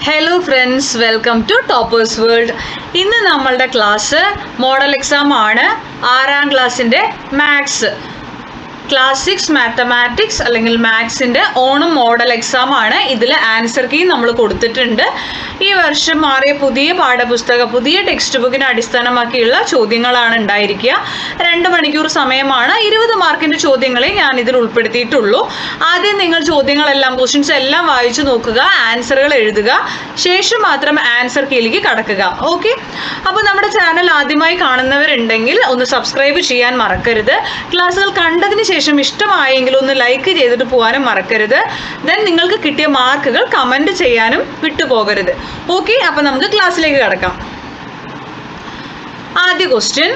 Hello friends, welcome to Toppers World. ഇന്ന് നമ്മളുടെ class model exam ആണ്. 6ാം ക്ലാസ്സിൻ്റെ മാത്സ്, ക്ലാസ് 6 മാത്തമാറ്റിക്സ് അല്ലെങ്കിൽ മാത്സിൻ്റെ ഓണം മോഡൽ എക്സാം ആണ്. ഇതിൽ ആൻസർ കീ നമ്മൾ കൊടുത്തിട്ടുണ്ട്. ഈ വർഷം മാറിയ പുതിയ പാഠപുസ്തകം, പുതിയ ടെക്സ്റ്റ് ബുക്കിനെ അടിസ്ഥാനമാക്കിയുള്ള ചോദ്യങ്ങളാണ് ഉണ്ടായിരിക്കുക. 2 മണിക്കൂർ സമയമാണ്. 20 മാർക്കിൻ്റെ ചോദ്യങ്ങളെ ഞാൻ ഇതിൽ ഉൾപ്പെടുത്തിയിട്ടുള്ളൂ. ആദ്യം നിങ്ങൾ ചോദ്യങ്ങളെല്ലാം, ക്വസ്റ്റ്യൻസ് എല്ലാം വായിച്ചു നോക്കുക, ആൻസറുകൾ എഴുതുക, ശേഷം മാത്രം ആൻസർ കീയിലേക്ക് കടക്കുക. ഓക്കെ, അപ്പോൾ നമ്മുടെ ചാനൽ ആദ്യമായി കാണുന്നവരുണ്ടെങ്കിൽ ഒന്ന് സബ്സ്ക്രൈബ് ചെയ്യാൻ മറക്കരുത്. ക്ലാസ്സുകൾ കണ്ടതിന് ശേഷം ഇഷ്ടമായെങ്കിൽ ഒന്ന് ലൈക്ക് ചെയ്തിട്ട് പോകാനും മറക്കരുത്. ദെൻ നിങ്ങൾക്ക് കിട്ടിയ മാർക്കുകൾ കമൻറ്റ് ചെയ്യാനും വിട്ടുപോകരുത്. ഓക്കെ, അപ്പോൾ നമുക്ക് ക്ലാസ്സിലേക്ക് കടക്കാം. ആദ്യ question: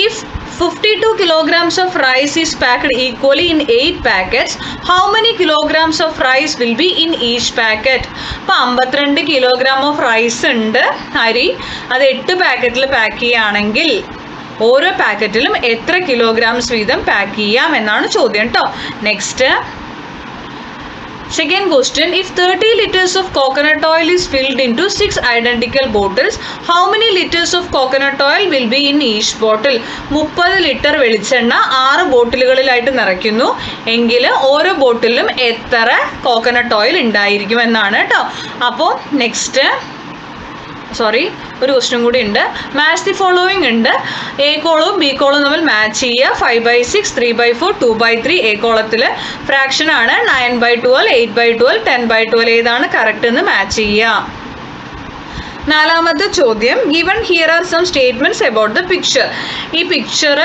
if 52 kilograms of rice is packed equally in 8 packets, how many kilograms of rice will be in each packet? അപ്പോൾ 52 കിലോഗ്രാം ഓഫ് റൈസ് ഉണ്ട്, അരി. അത് 8 പാക്കറ്റിൽ പാക്ക് ചെയ്യുകയാണെങ്കിൽ ഓരോ പാക്കറ്റിലും എത്ര കിലോഗ്രാംസ് വീതം പാക്ക് ചെയ്യാം എന്നാണ് ചോദ്യം കേട്ടോ. Next, second question: if 30 liters of coconut oil is filled into 6 identical bottles, how many liters of coconut oil will be in each bottle? 30 litre വെളിച്ചെണ്ണ 6 ബോട്ടിലുകളിലായിട്ട് നിറയ്ക്കുന്നു എങ്കിൽ ഓരോ ബോട്ടിലും എത്ര കോക്കനട്ട് ഓയിൽ ഉണ്ടായിരിക്കും എന്നാണ് കേട്ടോ. അപ്പോൾ നെക്സ്റ്റ്, ഒരു ക്വസ്റ്റ്യൻ കൂടി ഉണ്ട്. മാച്ച് ദി ഫോളോയിങ് ഉണ്ട്. എ കോളവും ബി കോളവും തമ്മിൽ മാച്ച് ചെയ്യുക. 5/6, 3/4, 2/3. എ കോളത്തിൽ ഫ്രാക്ഷൻ ആണ്. 9/12, 8/12, 10/12. ഏതാണ് കറക്റ്റ് എന്ന് മാച്ച് ചെയ്യുക. 4ാമത്തെ ചോദ്യം: given here are some statements about the picture. ഈ പിക്ചർ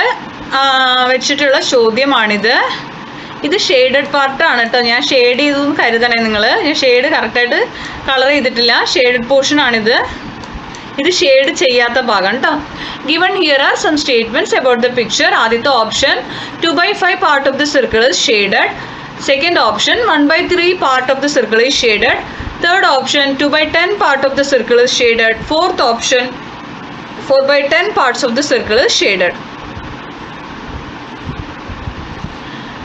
വെച്ചിട്ടുള്ള ചോദ്യമാണിത്. ഇത് ഷെയ്ഡഡ് പാർട്ടാണ് കേട്ടോ. ഞാൻ ഷെയ്ഡ് ചെയ്തെന്ന് കരുതണേ നിങ്ങൾ. ഞാൻ ഷെയ്ഡ് കറക്റ്റായിട്ട് കളർ ചെയ്തിട്ടില്ല. ഷെയ്ഡഡ് പോർഷൻ ആണിത്. ഇത് ഷെയ്ഡ് ചെയ്യാത്ത ഭാഗം കേട്ടോ. Given here are some statements about the picture. ആദ്യത്തെ option 2/5 part of the circle is shaded. Second option 1/3 part of the circle is shaded. Third option 2/10 part of the circle is shaded. Fourth option 4/10 parts of the circle is shaded.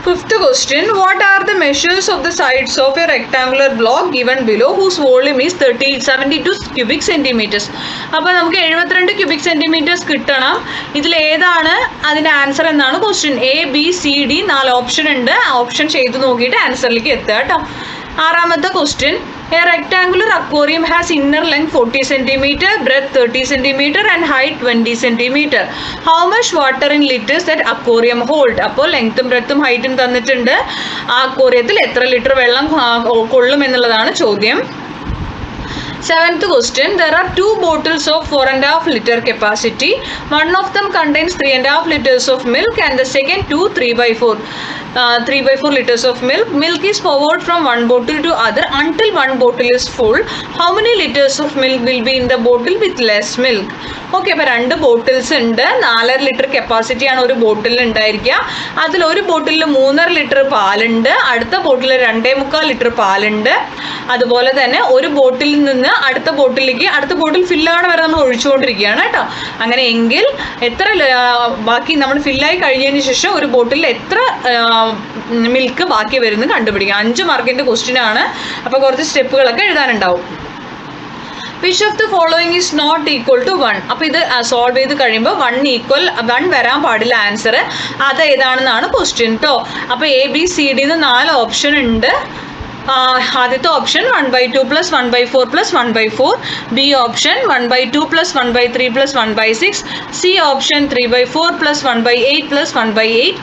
Fifth question: what are the measures of the sides of a rectangular block given below whose volume is 72 cubic centimeters? അപ്പോൾ നമുക്ക് 72 cubic centimeters കിട്ടണം. ഇതിൽ ഏതാണ് അതിൻ്റെ answer എന്നാണ് question. A, B, C, D 4 option ഉണ്ട്. Option ചെയ്ത് നോക്കിയിട്ട് ആൻസറിലേക്ക് എത്തുക കേട്ടോ. 6ാമത്തെ question: a rectangular aquarium has inner length 40 cm, breadth 30 cm and height 20 cm. How much water in liters that aquarium hold? അപ്പോൾ ലെങ്ത്തും ബ്രെഡ്ത്തും ഹൈറ്റും തന്നിട്ടുണ്ട്. ആ അക്വേറിയത്തിൽ എത്ര ലിറ്റർ വെള്ളം കൊള്ളും എന്നുള്ളതാണ് ചോദ്യം. 7th question: there are 2 bottles of 4.5 liter capacity. One of them contains 3.5 liters of milk and the second 2 3/4 liters of milk. Milk is poured from one bottle to other until one bottle is full. How many liters of milk will be in the bottle with less milk? Okay, അപ്പോൾ 2 bottles ഉണ്ട്. 4.5 litre കപ്പാസിറ്റിയാണ് ഒരു ബോട്ടിൽ ഉണ്ടായിരിക്കുക. അതിൽ ഒരു ബോട്ടിലിൽ 3.5 litre പാലുണ്ട്, അടുത്ത ബോട്ടിൽ 2.25 litre പാലുണ്ട്. അതുപോലെ തന്നെ ഒരു ബോട്ടിലിൽ നിന്ന് അടുത്ത ബോട്ടിലേക്ക്, അടുത്ത ബോട്ടിൽ ഫില്ലാണ് വരെ നമ്മൾ ഒഴിച്ചുകൊണ്ടിരിക്കുകയാണ് കേട്ടോ. അങ്ങനെ എങ്കിൽ എത്ര ബാക്കി നമ്മൾ ഫില്ലായി കഴിഞ്ഞതിന് ശേഷം ഒരു ബോട്ടിലിൽ എത്ര മിൽക്ക് ബാക്കി വരുന്നത് കണ്ടുപിടിക്കുക. 5 മാർക്കിൻ്റെ ക്വസ്റ്റ്യൻ ആണ്. അപ്പോൾ കുറച്ച് സ്റ്റെപ്പുകളൊക്കെ എഴുതാനുണ്ടാവും. Which of the following is not equal to 1? അപ്പോൾ ഇത് സോൾവ് ചെയ്ത് കഴിയുമ്പോൾ 1 വരാൻ പാടില്ല ആൻസർ. അത് ഏതാണെന്നാണ് ക്വസ്റ്റ്യൻ കേട്ടോ. അപ്പോൾ A, B, C, D 4 option ഉണ്ട്. ആദ്യത്തെ option 1/2 + 1/4 + 1/4. B option 1/2 + 1/3 + 1/6. C option 3/4 + 1/8 + 1/8.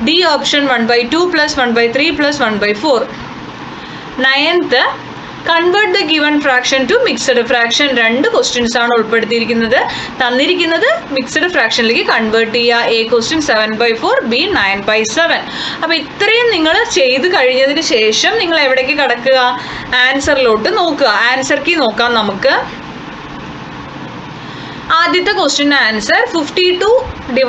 D option 1/2 + 1/3 + 1/4. 9th, convert the given fraction to mixed fraction. 2 questions ആണ് ഉൾപ്പെടുത്തിയിരിക്കുന്നത്. തന്നിരിക്കുന്നത് മിക്സഡ് ഫ്രാക്ഷനിലേക്ക് കൺവേർട്ട് ചെയ്യുക. A question 7/4, B 9/7. അപ്പോൾ ഇത്രയും നിങ്ങൾ ചെയ്ത് കഴിഞ്ഞതിന് ശേഷം നിങ്ങൾ എവിടേക്ക് കടക്കുക? ആൻസറിലോട്ട് നോക്കുക. ആൻസർ കീ നോക്കാം നമുക്ക്. ആദ്യത്തെ ക്വസ്റ്റ്യൻ ആൻസർ 52 /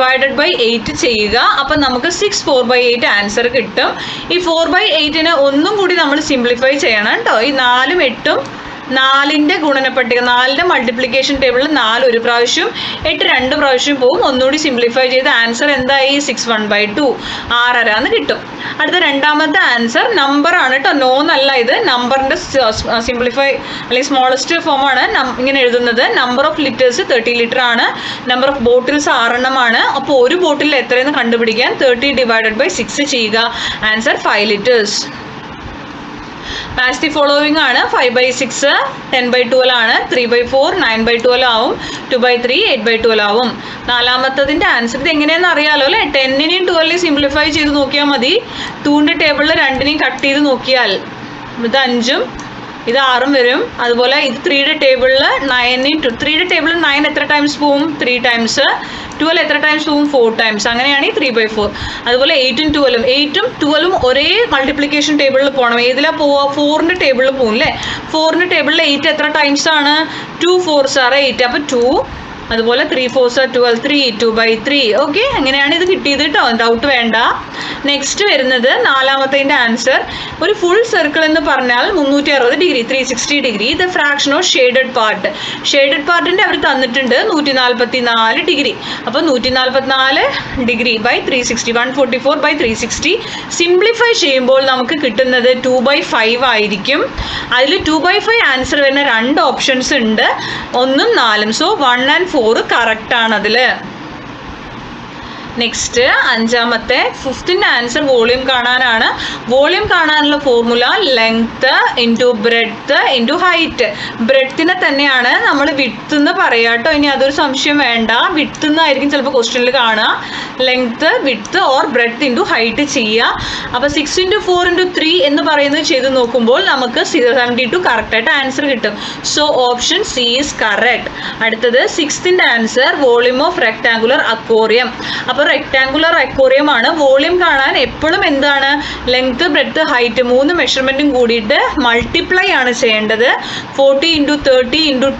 8 ചെയ്യുക. അപ്പം നമുക്ക് 6 4/8 ആൻസർ കിട്ടും. ഈ 4/8നെ ഒന്നും കൂടി നമ്മൾ സിംപ്ലിഫൈ ചെയ്യണം കേട്ടോ. ഈ 4ഉം 8ഉം 4ന്റെ ഗുണനപ്പട്ടിക 4ന്റെ മൾട്ടിപ്ലിക്കേഷൻ ടേബിളിൽ 4 ഒരു പ്രാവശ്യം 8 2 പ്രാവശ്യം പോകും. ഒന്നുകൂടി സിംപ്ലിഫൈ ചെയ്ത് ആൻസർ എന്തായി 6 1/2 6 എന്ന് കിട്ടും. അടുത്ത രണ്ടാമത്തെ ആൻസർ നമ്പർ ആണ് കേട്ടോ, നോന്നല്ല, ഇത് നമ്പറിന്റെ സിംപ്ലിഫൈ അല്ലെങ്കിൽ സ്മോളസ്റ്റ് ഫോം ആണ് ഇങ്ങനെ എഴുതുന്നത്. നമ്പർ ഓഫ് ലിറ്റേഴ്സ് 30 ലിറ്റർ ആണ്, നമ്പർ ഓഫ് ബോട്ടിൽസ് 6 എണ്ണമാണ്. അപ്പോൾ ഒരു ബോട്ടിൽ എത്രയെന്ന് കണ്ടുപിടിക്കാൻ 30 / 6 ചെയ്യുക. Answer 5 litres. Match the following ആണ്. 5/6 10/12 ആണ്, 3/4 9/12 ആവും, 2/3 8/12 ആവും. നാലാമത്തതിന്റെ ആൻസർ ഇത് എങ്ങനെയാണെന്ന് അറിയാലോ അല്ലേ. 10നെയും 12നെയും സിംപ്ലിഫൈ ചെയ്ത് നോക്കിയാൽ മതി. 2ന്റെ ടേബിളിൽ 2നെയും കട്ട് ചെയ്ത് നോക്കിയാൽ ഇത് 5ഉം ഇത് 6ഉം വരും. അതുപോലെ ഇത് 3യുടെ ടേബിളിൽ 9നെയും 3യുടെ ടേബിളിൽ 9 എത്ര ടൈംസ് പോവും? 3 ടൈംസ്. 12 എത്ര ടൈംസ് പോവും? 4 ടൈംസ്. അങ്ങനെയാണെങ്കിൽ 3/4. അതുപോലെ 8ഉം 12ഉം ഒരേ മൾട്ടിപ്ലിക്കേഷൻ ടേബിളിൽ പോകണം. ഏതിലാ പോവുക? 4ന്റെ ടേബിളിൽ പോകും അല്ലേ. 4ന്റെ ടേബിളിൽ 8 എത്ര ടൈംസ് ആണ്? 2 4s are 8. അപ്പോൾ 2. അതുപോലെ 3 4s are 12 3 2/3. ഓക്കെ, അങ്ങനെയാണ് ഇത് കിട്ടിയത് കേട്ടോ, ഡൗട്ട് വേണ്ട. നെക്സ്റ്റ് വരുന്നത് നാലാമത്തതിൻ്റെ ആൻസർ. ഒരു ഫുൾ സർക്കിൾ എന്ന് പറഞ്ഞാൽ 360 ഡിഗ്രി 360 ഡിഗ്രി. ഇത് fraction of shaded part. Shaded പാർട്ടിൻ്റെ അവർ തന്നിട്ടുണ്ട് 144 ഡിഗ്രി. അപ്പോൾ 144 ഡിഗ്രി ബൈ 360 144/360. സിംപ്ലിഫൈ ചെയ്യുമ്പോൾ നമുക്ക് കിട്ടുന്നത് 2/5 ആയിരിക്കും. അതിൽ 2/5 ആൻസർ വരുന്ന 2 ഓപ്ഷൻസ് ഉണ്ട്, 1ഉം 4ഉം. സോ 1 and 4 കറക്റ്റ് ആണ് അതിൽ. നെക്സ്റ്റ് അഞ്ചാമത്തെ 5th ആൻസർ വോളിയം കാണാനാണ്. വോളിയം കാണാനുള്ള formula length into breadth into height. ബ്രെഡ്ത്തിനെ തന്നെയാണ് നമ്മൾ വിഡ്ത്ത് എന്ന് പറയാം കേട്ടോ. ഇനി അതൊരു സംശയം വേണ്ട, വിഡ്ത്ത് എന്നായിരിക്കും ചിലപ്പോൾ ക്വസ്റ്റ്യനിൽ കാണുക. Length width or breadth into height ചെയ്യുക. അപ്പോൾ 6 × 4 × 3 എന്ന് പറയുന്നത് ചെയ്ത് നോക്കുമ്പോൾ നമുക്ക് 72 കറക്റ്റായിട്ട് ആൻസർ കിട്ടും. So option C is correct. അടുത്തത് 6th answer volume of rectangular aquarium. അപ്പോൾ റെക്ടാങ്കുലർ അക്വേറിയം ആണ്. വോളിയം കാണാൻ എപ്പോഴും എന്താണ് ലെങ്ത് ബ്രെഡ്ത്ത് ഹൈറ്റ് 3 മെഷർമെൻറ്റും കൂടിയിട്ട് മൾട്ടിപ്ലൈ ആണ് ചെയ്യേണ്ടത്. 40 × 30 ×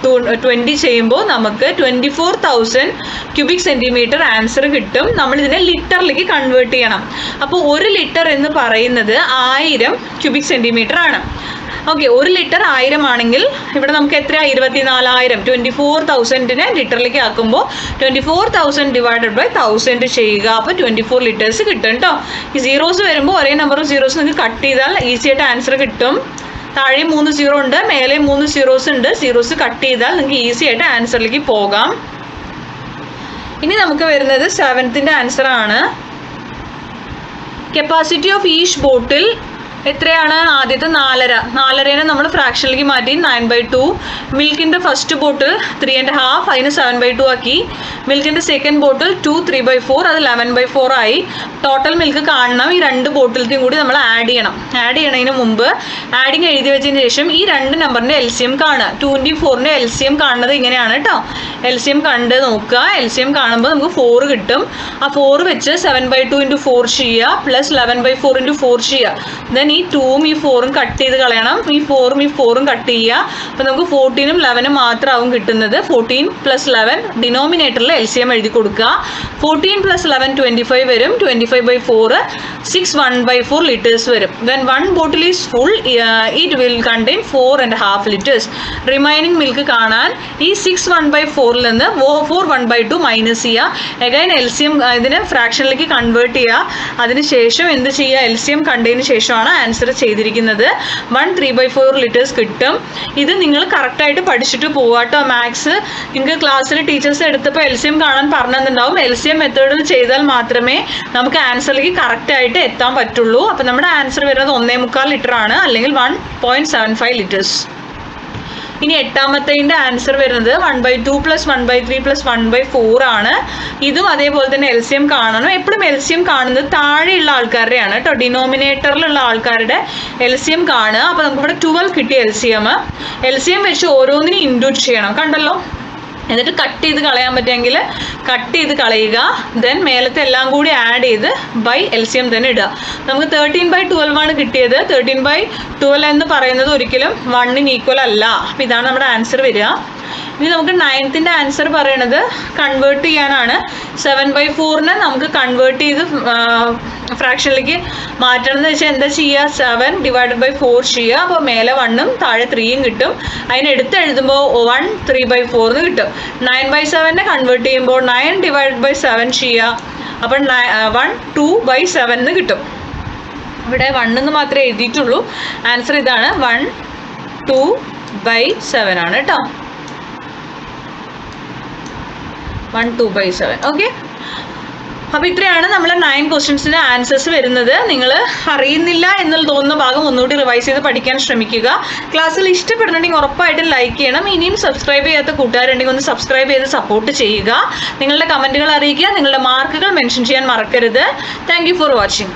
20 ചെയ്യുമ്പോൾ നമുക്ക് 24,000 ക്യൂബിക് സെൻറ്റിമീറ്റർ ആൻസർ കിട്ടും. നമ്മളിതിനെ ലിറ്ററിലേക്ക് കൺവേർട്ട് ചെയ്യണം. അപ്പോൾ 1 ലിറ്റർ എന്ന് പറയുന്നത് 1000 ക്യൂബിക് സെൻറ്റിമീറ്റർ ആണ്. ഓക്കെ, 1 ലിറ്റർ 1000 ആണെങ്കിൽ ഇവിടെ നമുക്ക് എത്രയാണ്? 24,000. 24,000നെ ലിറ്ററിലേക്ക് ആക്കുമ്പോൾ 24,000 / 1000 ചെയ്യുക. അപ്പോൾ 24 ലിറ്റേഴ്സ് കിട്ടും കേട്ടോ. ഈ സീറോസ് വരുമ്പോൾ ഒരേ നമ്പർ ഓഫ് സീറോസ് നിങ്ങൾക്ക് കട്ട് ചെയ്താൽ ഈസി ആയിട്ട് ആൻസർ കിട്ടും. താഴെ 3 0 ഉണ്ട്, മേലെ 3 സീറോസ് ഉണ്ട്. സീറോസ് കട്ട് ചെയ്താൽ നിങ്ങൾക്ക് ഈസി ആയിട്ട് ആൻസറിലേക്ക് പോകാം. ഇനി നമുക്ക് വരുന്നത് 7th ആൻസർ ആണ്. കപ്പാസിറ്റി ഓഫ് ഈച്ച് ബോട്ടിൽ എത്രയാണ്? ആദ്യത്തെ 4.5 നമ്മൾ ഫ്രാക്ഷനിലേക്ക് മാറ്റി 9/2. മിൽക്കിൻ്റെ ഫസ്റ്റ് ബോട്ടിൽ 3.5, അതിന് 7/2 ആക്കി. മിൽക്കിൻ്റെ സെക്കൻഡ് ബോട്ടിൽ 2 3/4, അത് 11/4 ആയി. ടോട്ടൽ മിൽക്ക് കാണണം. ഈ 2 ബോട്ടിലത്തെയും കൂടി നമ്മൾ ആഡ് ചെയ്യണം. ആഡ് ചെയ്യണതിന് മുമ്പ് ആഡിങ് എഴുതി വെച്ചതിന് ശേഷം ഈ 2 നമ്പറിൻ്റെ LCM കാണുക. 2ൻ്റെയും 4ൻ്റെയും LCM കാണുന്നത് ഇങ്ങനെയാണ് കേട്ടോ. LCM കണ്ട് നോക്കുക. LCM കാണുമ്പോൾ നമുക്ക് 4 കിട്ടും. ആ 4 വെച്ച് 7/2 × 4 ചെയ്യുക, പ്ലസ് 11/4 × 4 ചെയ്യുക. ദെൻ ഈ 2ഉം ഈ 4ഉം കട്ട് ചെയ്ത് കളയണം. ഈ 4ഉം ഈ 4ഉം കട്ട് ചെയ്യുക. അപ്പോൾ നമുക്ക് 14ഉം 11ഉം മാത്രമാവും കിട്ടുന്നത്. 14 + 11 ഡിനോമിനേറ്ററിൽ LCM എഴുതി കൊടുക്കുക. 14 + 11 25 വരും. 25/4 6 1/4 ലിറ്റേഴ്സ് വരും. When 1 bottle is full it will contain 4.5 litres. Remaining milk കാണാൻ ഈ 6 1/4 നിന്ന് 4 1/2 മൈനസ് ചെയ്യുക. അഗൈൻ LCM ഇതിനെ ഫ്രാക്ഷനിലേക്ക് കൺവേർട്ട് ചെയ്യുക. അതിനുശേഷം എന്ത് ചെയ്യുക? LCM കണ്ടതിന് ശേഷമാണ് ആൻസർ ചെയ്തിരിക്കുന്നത്. 1 3/4 ലിറ്റേഴ്സ് കിട്ടും. ഇത് നിങ്ങൾ കറക്റ്റായിട്ട് പഠിച്ചിട്ട് പോവാട്ടോ. മാത്സ് നിങ്ങൾക്ക് ക്ലാസ്സിൽ ടീച്ചേഴ്സ് എടുത്തപ്പോൾ LCM കാണാൻ പറഞ്ഞിട്ടുണ്ടാവും. LCM മെത്തേഡിൽ ചെയ്താൽ മാത്രമേ നമുക്ക് ആൻസറിലേക്ക് കറക്റ്റായിട്ട് എത്താൻ പറ്റുള്ളൂ. അപ്പോൾ നമ്മുടെ ആൻസർ വരുന്നത് 1.25 ലിറ്റർ ആണ്, അല്ലെങ്കിൽ 1.75 ലിറ്റേഴ്സ്. ഇനി 8ാമത്തതിൻ്റെ ആൻസർ വരുന്നത് 1/2 + 1/3 + 1/4 ആണ്. ഇതും അതേപോലെ തന്നെ LCM കാണണം. എപ്പോഴും LCM കാണുന്നത് താഴെയുള്ള ആൾക്കാരുടെയാണ് കേട്ടോ. ഡിനോമിനേറ്ററിലുള്ള ആൾക്കാരുടെ LCM കാണുക. അപ്പോൾ നമുക്കിവിടെ 12 കിട്ടിയ LCM വെച്ച് ഓരോന്നിനും ഇൻഡ്യൂട്ട് ചെയ്യണം. കണ്ടല്ലോ. എന്നിട്ട് കട്ട് ചെയ്ത് കളയാൻ പറ്റുമെങ്കിൽ കട്ട് ചെയ്ത് കളയുക. ദെൻ മേലത്തെ എല്ലാം കൂടി ആഡ് ചെയ്ത് ബൈ LCM തന്നെ ഇടുക. നമുക്ക് 13/12 ആണ് കിട്ടിയത്. 13/12 എന്ന് പറയുന്നത് ഒരിക്കലും 1ന് ഈക്വൽ അല്ല. അപ്പോൾ ഇതാണ് നമ്മുടെ ആൻസർ വരിക. ഇനി നമുക്ക് 9th ആൻസർ പറയണത് കൺവേർട്ട് ചെയ്യാനാണ്. 7/4നെ നമുക്ക് കൺവേർട്ട് ചെയ്ത് ഫ്രാക്ഷനിലേക്ക് മാറ്റണം എന്ന് വെച്ചാൽ എന്താ ചെയ്യുക, 7/4 ചെയ്യുക. അപ്പോൾ മേലെ 1ഉം താഴെ 3യും കിട്ടും. അതിനെടുത്ത് എഴുതുമ്പോൾ 1 3/4 എന്ന് കിട്ടും. 9/7 കൺവേർട്ട് ചെയ്യുമ്പോൾ 9/7 ചെയ്യുക. അപ്പം 1 2/7 എന്ന് കിട്ടും. ഇവിടെ 1 എന്ന് മാത്രമേ എഴുതിയിട്ടുള്ളൂ. ആൻസർ ഇതാണ്, 1 2/7 ആണ് കേട്ടോ. 1 2/7. ഓക്കെ, അപ്പോൾ ഇത്രയാണ് നമ്മൾ 9 ക്വസ്റ്റ്യൻസിൻ്റെ ആൻസേഴ്സ് വരുന്നത്. നിങ്ങൾ അറിയുന്നില്ല എന്നുള്ള തോന്നുന്ന ഭാഗം ഒന്നുകൂടി റിവൈസ് ചെയ്ത് പഠിക്കാൻ ശ്രമിക്കുക. ക്ലാസ്സിൽ ഇഷ്ടപ്പെടുന്നുണ്ടെങ്കിൽ ഉറപ്പായിട്ടും ലൈക്ക് ചെയ്യണം. ഇനിയും സബ്സ്ക്രൈബ് ചെയ്യാത്ത കൂട്ടുകാരുണ്ടെങ്കിൽ ഒന്ന് സബ്സ്ക്രൈബ് ചെയ്ത് സപ്പോർട്ട് ചെയ്യുക. നിങ്ങളുടെ കമൻറ്റുകൾ അറിയിക്കുക. നിങ്ങളുടെ മാർക്കുകൾ മെൻഷൻ ചെയ്യാൻ മറക്കരുത്. Thank you for watching.